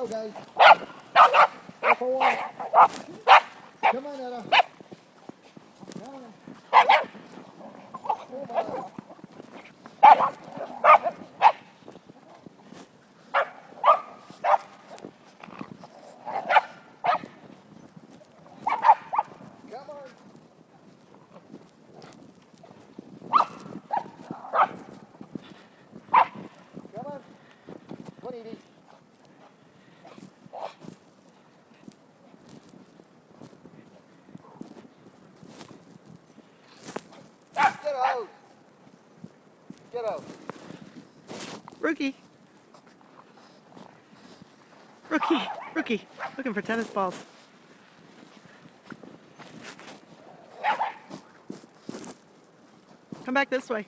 go, guys. Go for a walk. Come on, Etta. Come on. Come on. Come on. Come on. Come on, Edie. Get out. Get out. Rookie. Rookie. Rookie. Looking for tennis balls. Come back this way.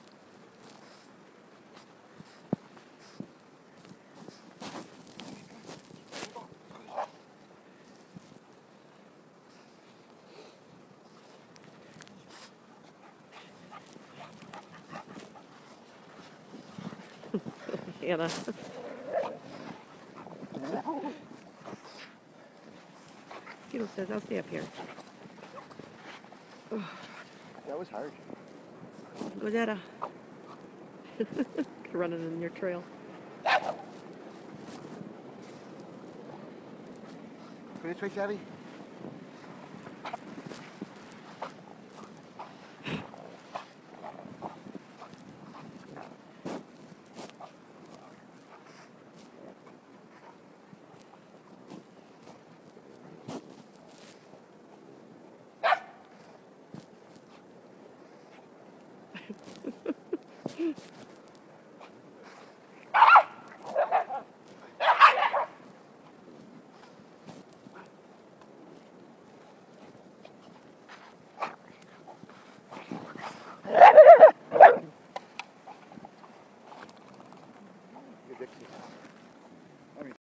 Anna. Kilo says, I'll stay up here. That was hard. Go, Dada. Running in your trail. Come this way, Savvy. Dixie.